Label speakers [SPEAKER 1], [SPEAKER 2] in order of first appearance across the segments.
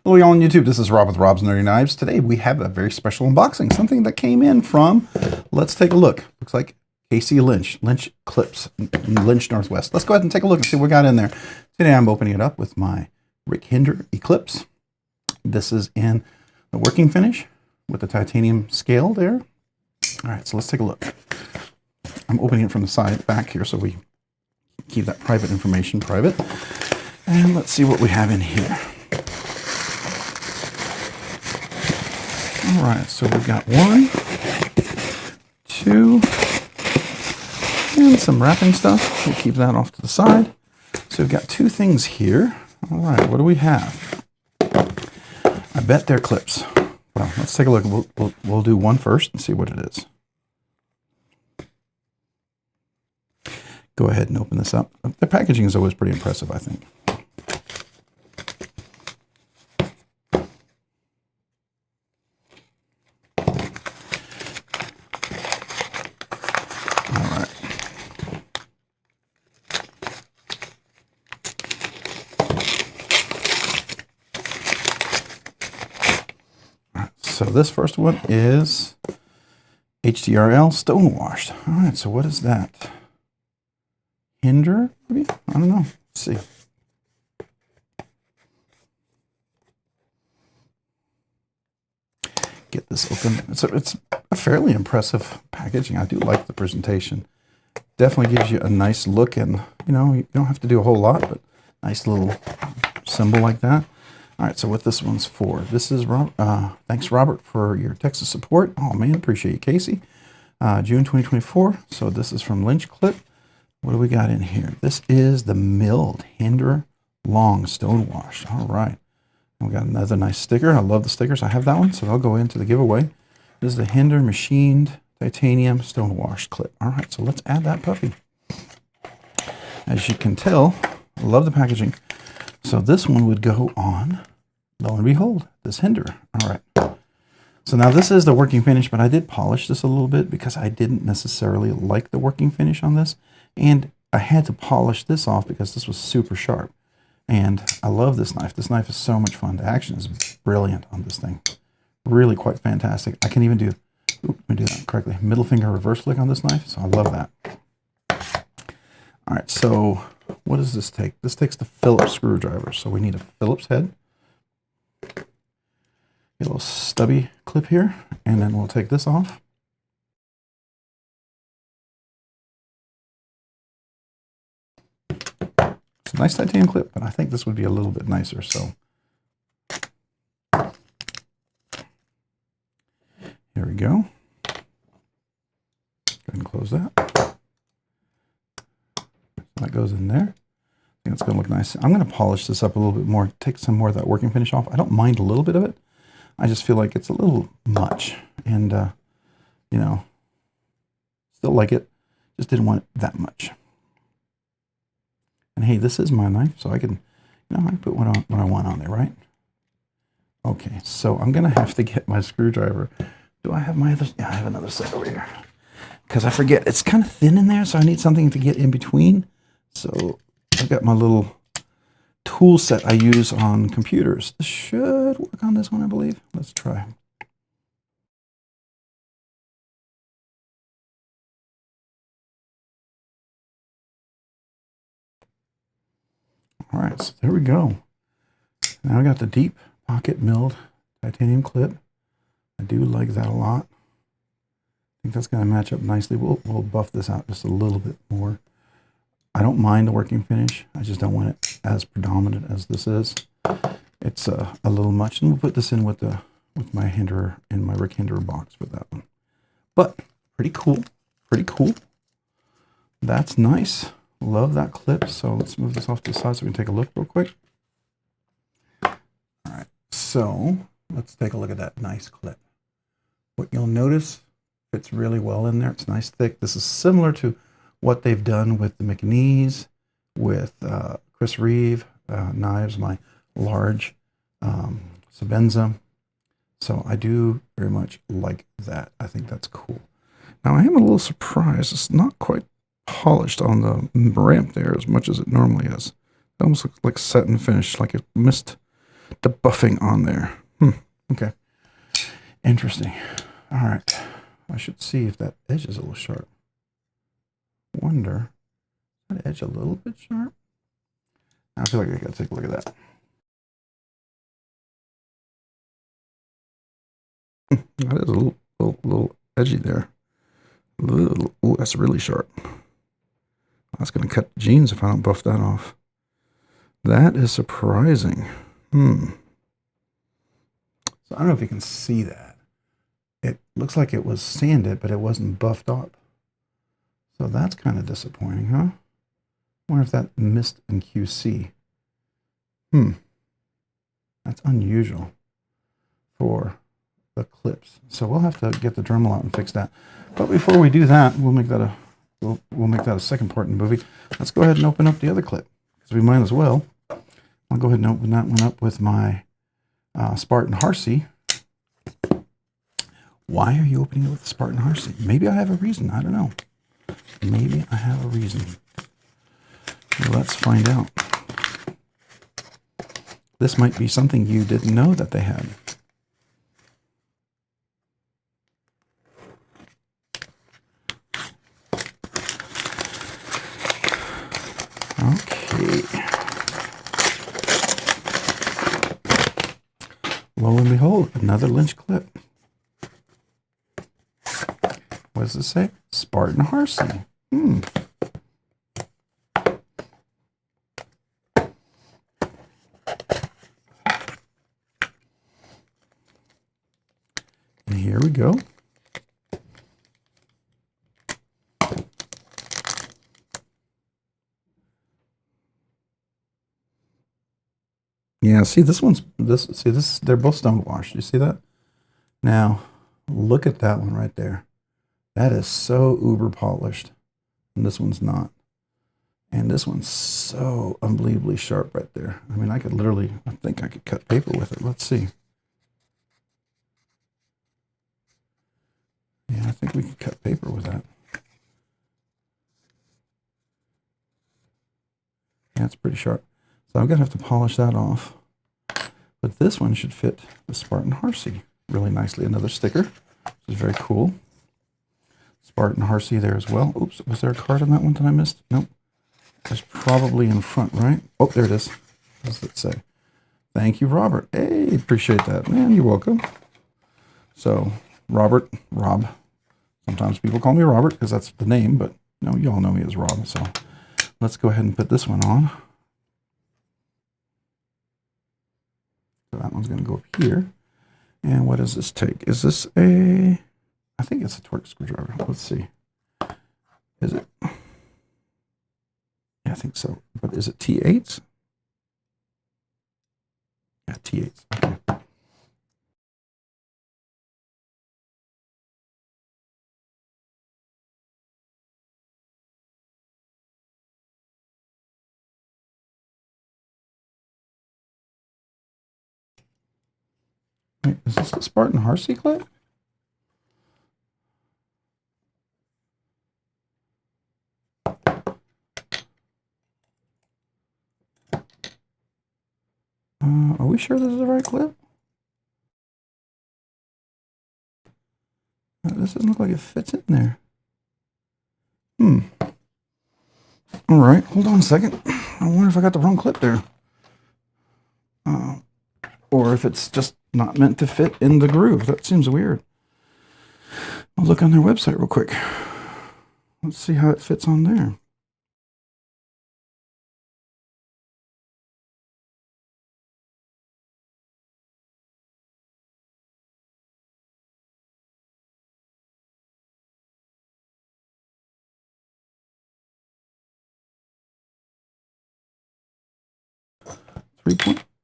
[SPEAKER 1] Hello y'all on YouTube, this is Rob with Rob's Nerdy Knives. Today we have a very special unboxing, something that came in from, let's take a look. Looks like Ti Lynch, Lynch Eklipse, Lynch Northwest. Let's go ahead and take a look and see what we got in there. Today I'm opening it up with my Rick Hinderer Eklipse. This is in the working finish with the titanium scale there. All right, so let's take a look. I'm opening it from the side back here so we keep that private information private. And let's see what we have in here. All right, so we've got 1, 2, and some wrapping stuff. We'll keep that off to the side. So we've got 2 things here. All right, what do we have? I bet they're clips. Well, let's take a look. We'll do one first and see what it is. Go ahead and open this up. The packaging is always pretty impressive, I think. So this first one is HDRL stonewashed. All right, so what is that? Hinderer, maybe? I don't know. Let's see. Get this open. It's a fairly impressive packaging. I do like the presentation. Definitely gives you a nice look, and you know, you don't have to do a whole lot, but nice little symbol like that. All right, so what this one's for? This is thanks Robert for your Texas support. Oh man, appreciate you, Casey. June 2024. So this is from Lynch Clip. What do we got in here? This is the milled Hinderer long stonewash. All right, and we got another nice sticker. I love the stickers. I have that one, so I'll go into the giveaway. This is the Hinderer machined titanium stonewash clip. All right, so let's add that puppy. As you can tell, I love the packaging. So this one would go on, lo and behold, this Hinderer. All right. So now this is the working finish, but I did polish this a little bit because I didn't necessarily like the working finish on this. And I had to polish this off because this was super sharp. And I love this knife. This knife is so much fun. The action is brilliant on this thing. Really quite fantastic. I can even do, let me do that correctly, middle finger reverse flick on this knife. So I love that. All right, so what does this take? This takes the Phillips screwdriver. So we need a Phillips head. Get a little stubby clip here, and then we'll take this off. It's a nice titanium clip, but I think this would be a little bit nicer. So here we go. Go ahead and close that. That goes in there. I think it's going to look nice. I'm going to polish this up a little bit more, take some more of that working finish off. I don't mind a little bit of it. I just feel like it's a little much. And, you know, still like it. Just didn't want it that much. And hey, this is my knife, so I can, you know, I put what I want on there, right? Okay, so I'm going to have to get my screwdriver. Do I have my other? Yeah, I have another set over here. Because I forget, it's kind of thin in there, so I need something to get in between. So I've got my little tool set I use on computers. This should work on this one, I believe. Let's try. All right, so there we go. Now I got the deep pocket milled titanium clip. I do like that a lot. I think that's going to match up nicely. We'll buff this out just a little bit more. I don't mind the working finish. I just don't want it as predominant as this is. It's a little much, and we'll put this in with my Hinderer in my Rick Hinderer box with that one. But pretty cool, pretty cool. That's nice. Love that clip. So let's move this off to the side so we can take a look real quick. All right, so let's take a look at that nice clip. What you'll notice, fits really well in there. It's nice thick. This is similar to what they've done with the McNeese, with Chris Reeve knives, my large Sabenza. So I do very much like that. I think that's cool. Now I am a little surprised. It's not quite polished on the ramp there as much as it normally is. It almost looks like satin finish, like it missed debuffing on there. Okay. Interesting. All right. I should see if that edge is a little sharp. Wonder, that edge a little bit sharp? I feel like I gotta take a look at that. That is a little edgy there. Ooh, that's really sharp. That's gonna cut jeans if I don't buff that off. That is surprising. So I don't know if you can see that. It looks like it was sanded, but it wasn't buffed up. So that's kind of disappointing, huh? I wonder if that missed in QC. That's unusual for the clips. So we'll have to get the Dremel out and fix that. But before we do that, we'll make that a second part in the movie. Let's go ahead and open up the other clip, because we might as well. I'll go ahead and open that one up with my Spartan Harsey. Why are you opening it with the Spartan Harsey? Maybe I have a reason. I don't know. Maybe I have a reason. Let's find out. This might be something you didn't know that they had. Okay. Lo and behold, another Lynch clip. What does it say? Spartan Harsey. And here we go. Yeah, see this they're both stone washed. You see that? Now, look at that one right there. That is so uber polished. And this one's not. And this one's so unbelievably sharp right there. I mean, I think I could cut paper with it. Let's see. Yeah, I think we could cut paper with that. Yeah, it's pretty sharp. So I'm going to have to polish that off. But this one should fit the Spartan Harsey really nicely. Another sticker, which is very cool. Spartan Harsey there as well. Oops, was there a card on that one that I missed? Nope. It's probably in front, right? Oh, there it is. What does it say? Thank you, Robert. Hey, appreciate that. Man, you're welcome. So, Rob. Sometimes people call me Robert because that's the name, but no, you all know me as Rob. So, let's go ahead and put this one on. So that one's going to go up here. And what does this take? Is this a... I think it's a torque screwdriver. Let's see. Is it? Yeah, I think so. But is it T8s? Yeah, T8s. Okay. Wait, is this the Spartan Harsey clip? Are we sure this is the right clip? This doesn't look like it fits in there. All right, hold on a second. I wonder if I got the wrong clip there. Or if it's just not meant to fit in the groove. That seems weird. I'll look on their website real quick. Let's see how it fits on there.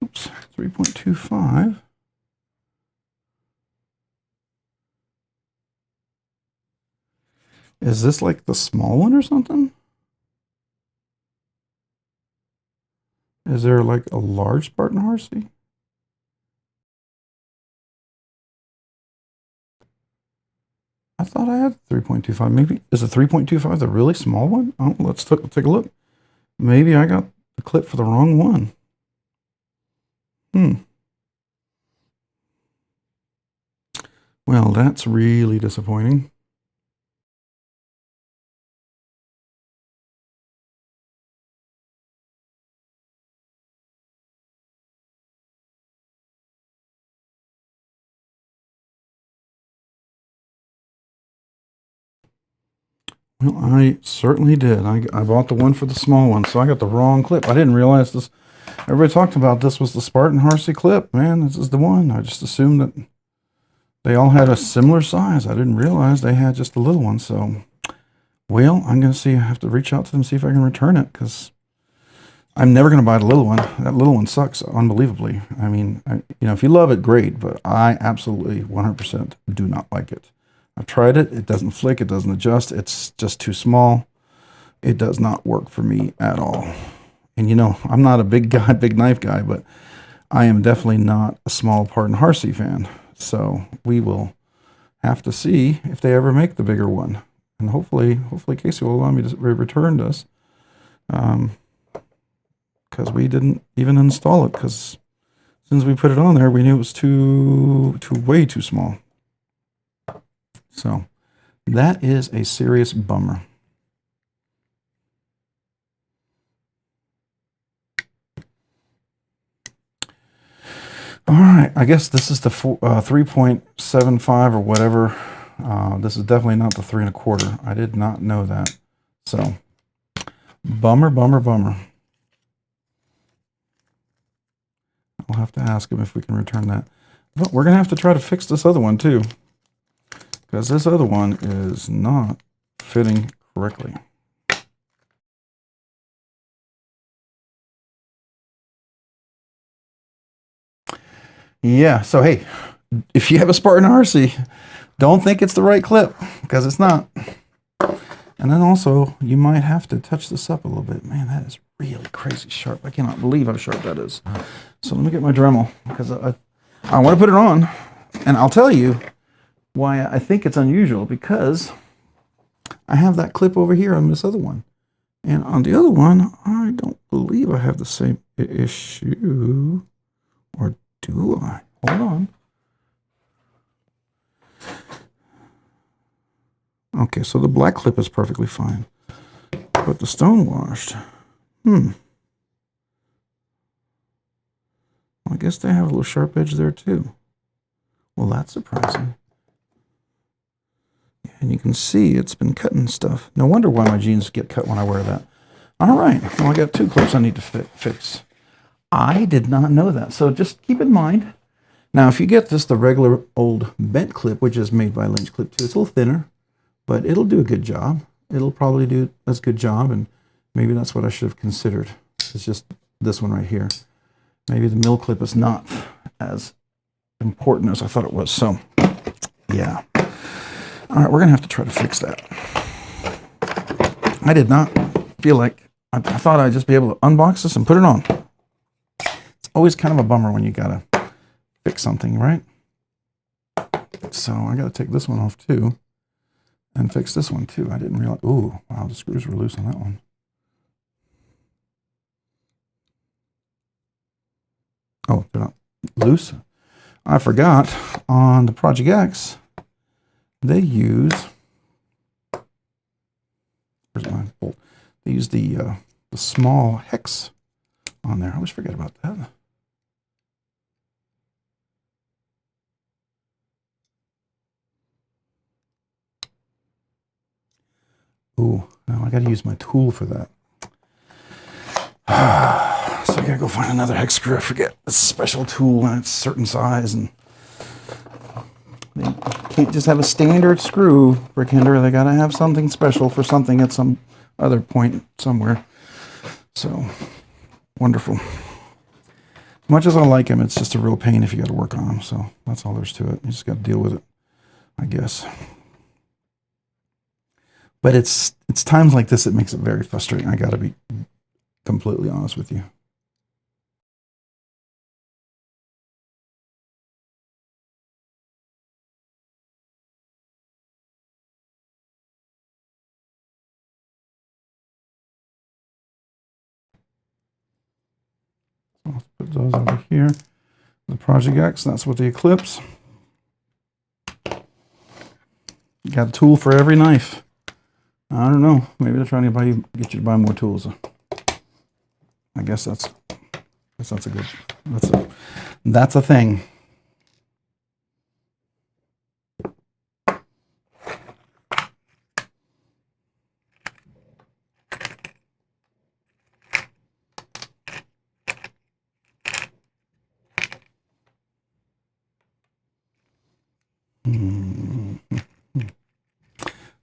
[SPEAKER 1] Oops, 3.25. Is this like the small one or something? Is there like a large Spartan Harsey? I thought I had 3.25. Maybe is the 3.25 the really small one? Oh, let's take a look. Maybe I got the clip for the wrong one. Well, that's really disappointing. Well, I certainly did. I bought the one for the small one, so I got the wrong clip. I didn't realize this. Everybody talked about this was the Spartan Harsey clip. Man, this is the one. I just assumed that they all had a similar size. I didn't realize they had just the little one. So, well, I'm going to see. I have to reach out to them, see if I can return it, because I'm never going to buy the little one. That little one sucks unbelievably. I mean, if you love it, great, but I absolutely 100% do not like it. I've tried it. It doesn't flick. It doesn't adjust. It's just too small. It does not work for me at all. And I'm not a big guy, big knife guy, but I am definitely not a small Spartan Harsey fan. So we will have to see if they ever make the bigger one. And hopefully Casey will allow me to return this. Because we didn't even install it, because since we put it on there, we knew it was way too small. So that is a serious bummer. All right, I guess this is the 3.75 or whatever. This is definitely not the 3 1/4. I did not know that. So bummer, bummer, bummer. I'll have to ask him if we can return that. But we're going to have to try to fix this other one too, because this other one is not fitting correctly. Yeah, so hey, if you have a Spartan Harsey, don't think it's the right clip, because it's not. And then also, you might have to touch this up a little bit. Man, that is really crazy sharp. I cannot believe how sharp that is. So let me get my Dremel, because I want to put it on, and I'll tell you why I think it's unusual, because I have that clip over here on this other one. And on the other one, I don't believe I have the same issue. Or do I? Hold on. Okay, so the black clip is perfectly fine. But the stone washed, I guess they have a little sharp edge there too. Well, that's surprising. And you can see it's been cutting stuff. No wonder why my jeans get cut when I wear that. All right, well, I got 2 clips I need to fix. I did not know that, so just keep in mind. Now, if you get the regular old bent clip, which is made by Lynch Clip 2, it's a little thinner, but it'll do a good job. It'll probably do a good job, and maybe that's what I should have considered. It's just this one right here. Maybe the mill clip is not as important as I thought it was. So, yeah. All right, we're going to have to try to fix that. I did not feel like, I thought I'd just be able to unbox this and put it on. It's always kind of a bummer when you got to fix something, right? So I got to take this one off too and fix this one too. I didn't realize, ooh, wow, the screws were loose on that one. Oh, they're not loose. I forgot on the Project X, they use, where's my bolt? They use the small hex on there. I always forget about that. Ooh, now I got to use my tool for that. So I got to go find another hex screw. I forget. It's a special tool and it's a certain size, and they can't just have a standard screw, Rick Hinderer. They got to have something special for something at some other point somewhere. So, wonderful. As much as I like him, it's just a real pain if you got to work on him. So that's all there's to it. You just got to deal with it, I guess. But it's times like this that makes it very frustrating. I got to be completely honest with you. So let's put those over here. The Project X, that's what the Eclipse. You got a tool for every knife. I don't know. Maybe they're trying to get you to buy more tools. I guess that's a good. That's a thing.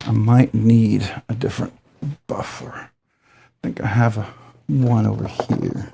[SPEAKER 1] I might need a different buffer. I think I have one over here.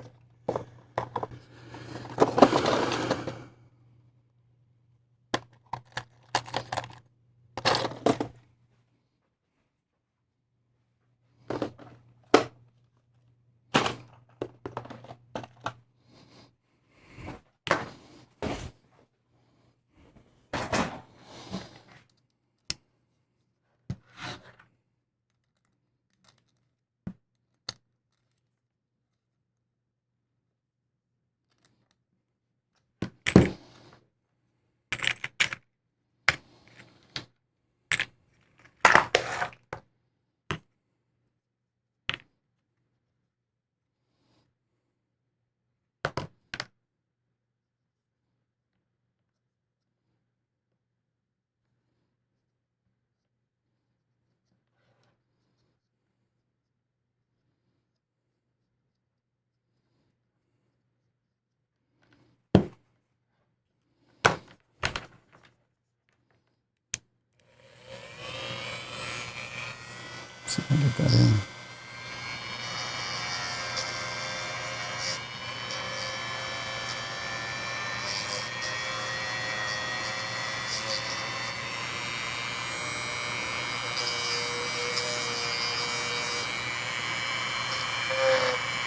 [SPEAKER 1] See if I can get that in.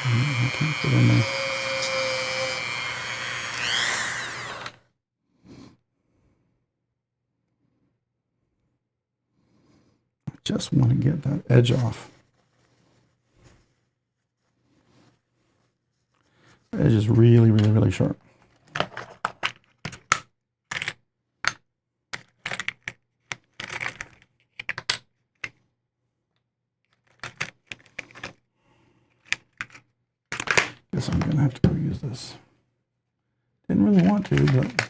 [SPEAKER 1] I can't get in there. I just want to get that edge off. The edge is really, really, really sharp. Guess I'm gonna have to go use this. Didn't really want to, but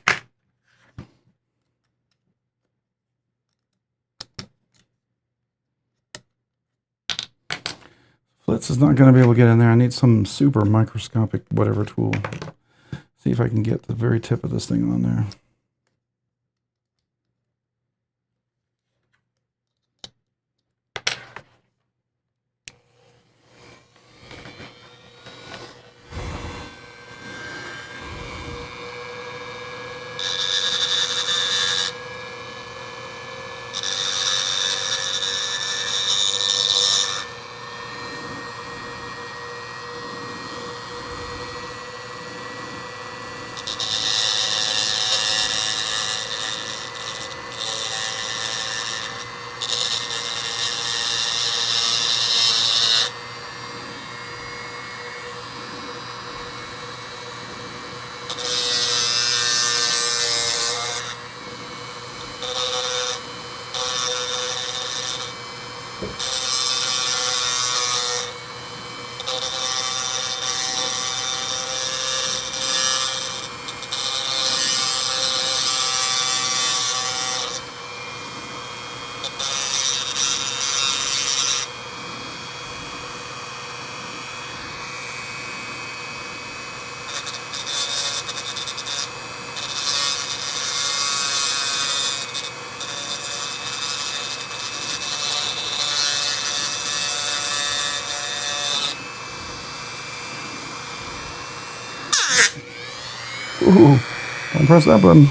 [SPEAKER 1] Flitz is not gonna be able to get in there. I need some super microscopic whatever tool. See if I can get the very tip of this thing on there. Ooh, don't press that button.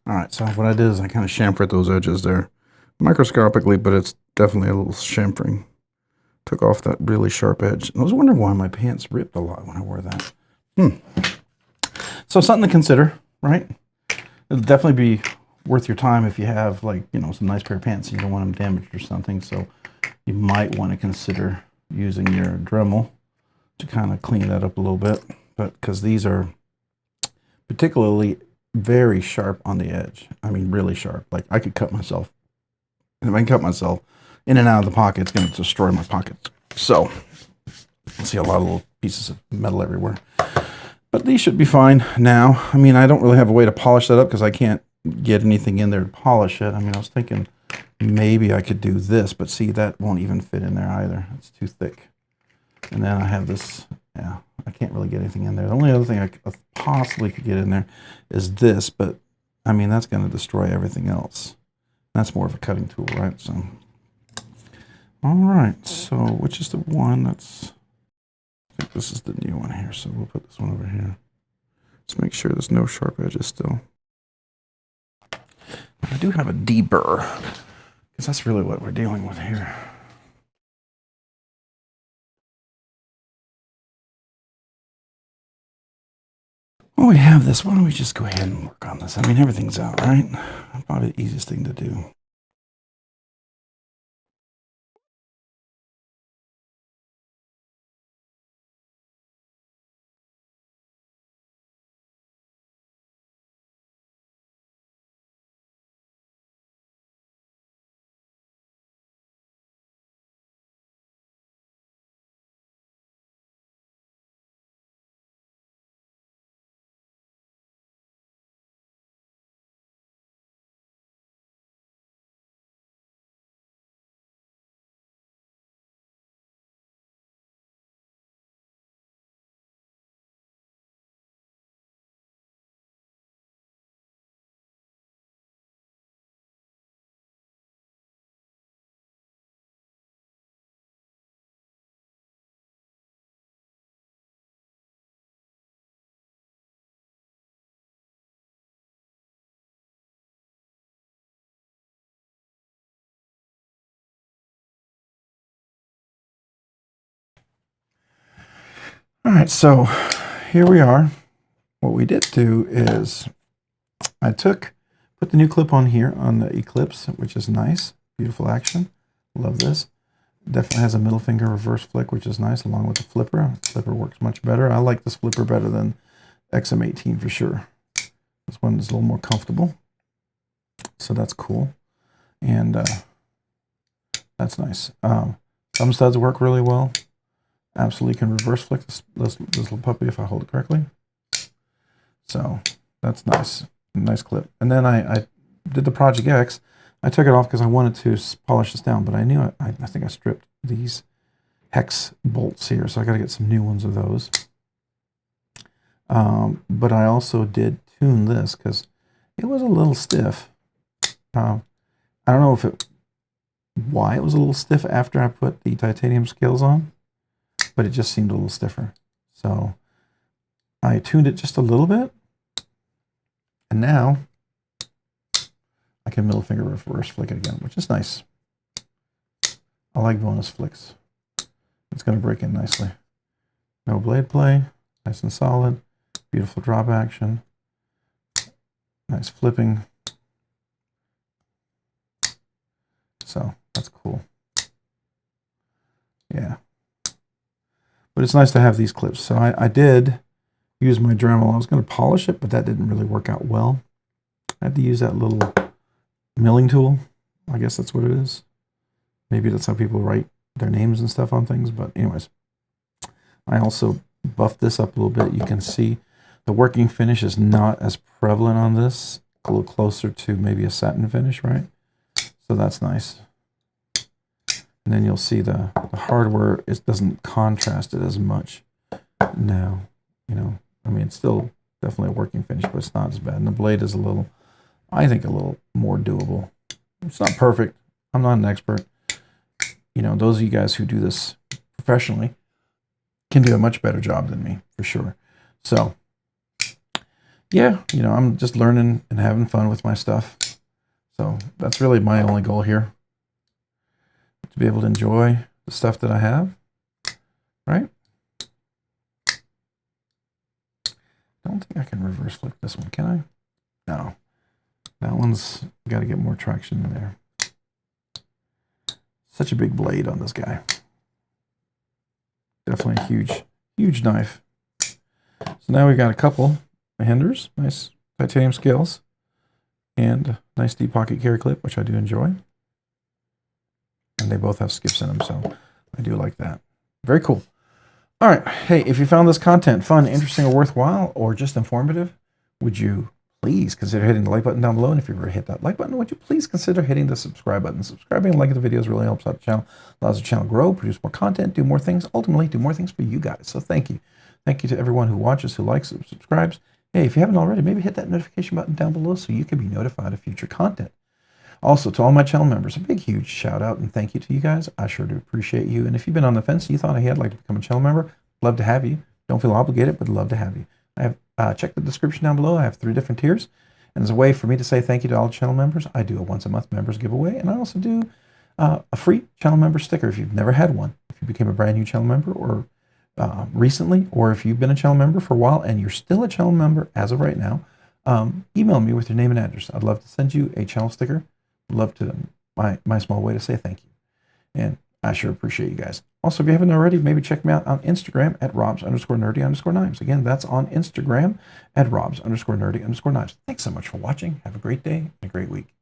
[SPEAKER 1] All right, so what I did is I kind of chamfered those edges there microscopically, but it's definitely a little chamfering. Took off that really sharp edge. I was wondering why my pants ripped a lot when I wore that. So something to consider, right? It'll definitely be worth your time if you have, like, you know, some nice pair of pants and you don't want them damaged or something. So you might want to consider using your Dremel to kind of clean that up a little bit. But because these are particularly very sharp on the edge. I mean, really sharp. Like, I could cut myself. And if I can cut myself in and out of the pocket, it's going to destroy my pockets. So, I see a lot of little pieces of metal everywhere. But these should be fine now. I mean, I don't really have a way to polish that up because I can't get anything in there to polish it. I mean, I was thinking maybe I could do this, but see, that won't even fit in there either. It's too thick. And then I have this, yeah, I can't really get anything in there. The only other thing I possibly could get in there is this, but I mean, that's going to destroy everything else. That's more of a cutting tool, right? So, all right, so which is the one that's, I think this is the new one here, so we'll put this one over here. Let's make sure there's no sharp edges still. I do have a deburr, because that's really what we're dealing with here. Well, we have this. Why don't we just go ahead and work on this? I mean, everything's out, right? Probably the easiest thing to do. All right, so here we are. What we did do is I put the new clip on here on the Eklipse, which is nice. Beautiful action. Love this. Definitely has a middle finger reverse flick, which is nice, along with the flipper. The flipper works much better. I like this flipper better than XM18 for sure. This one is a little more comfortable. So that's cool. And that's nice. Thumb studs work really well. Absolutely can reverse flick this little puppy if I hold it correctly. So that's nice. Nice clip. And then I did the Project X. I took it off because I wanted to polish this down, but I knew I think I stripped these hex bolts here, so I got to get some new ones of those. But I also did tune this because it was a little stiff. I don't know why it was a little stiff after I put the titanium scales on, but it just seemed a little stiffer. So I tuned it just a little bit, and now I can middle finger reverse flick it again, which is nice. I like bonus flicks. It's going to break in nicely. No blade play, nice and solid. Beautiful drop action. Nice flipping. So that's cool. Yeah. But it's nice to have these clips. So I did use my Dremel. I was going to polish it, but that didn't really work out well. I had to use that little milling tool. I guess that's what it is. Maybe that's how people write their names and stuff on things. But anyways, I also buffed this up a little bit. You can see the working finish is not as prevalent on this. A little closer to maybe a satin finish, right? So that's nice. And then you'll see the hardware, it doesn't contrast it as much now. You know, I mean, it's still definitely a working finish, but it's not as bad. And the blade is a little, I think, a little more doable. It's not perfect. I'm not an expert. You know, those of you guys who do this professionally can do a much better job than me, for sure. So, yeah, you know, I'm just learning and having fun with my stuff. So that's really my only goal here, to be able to enjoy the stuff that I have, right? I don't think I can reverse flip this one, can I? No. That one's got to get more traction in there. Such a big blade on this guy. Definitely a huge, huge knife. So now we've got a couple of Hinderers, nice titanium scales, and a nice deep pocket carry clip, which I do enjoy. And they both have skips in them, so I do like that. Very cool. All right. Hey, if you found this content fun, interesting, or worthwhile, or just informative, would you please consider hitting the like button down below? And if you've ever hit that like button, would you please consider hitting the subscribe button? Subscribing and liking the videos really helps out the channel, allows the channel to grow, produce more content, do more things, ultimately do more things for you guys. So thank you. Thank you to everyone who watches, who likes, who subscribes. Hey, if you haven't already, maybe hit that notification button down below so you can be notified of future content. Also, to all my channel members, a big, huge shout out and thank you to you guys. I sure do appreciate you. And if you've been on the fence and you thought, hey, I'd like to become a channel member, love to have you. Don't feel obligated, but love to have you. I have checked the description down below. I have 3 different tiers. And as a way for me to say thank you to all channel members, I do a once-a-month members giveaway. And I also do a free channel member sticker if you've never had one. If you became a brand new channel member or recently, or if you've been a channel member for a while and you're still a channel member as of right now, email me with your name and address. I'd love to send you a channel sticker. Love to my small way to say thank you. And I sure appreciate you guys. Also, if you haven't already, maybe check me out on Instagram at robs_nerdy_knives. Again, that's on Instagram at robs_nerdy_knives. Thanks so much for watching. Have a great day and a great week.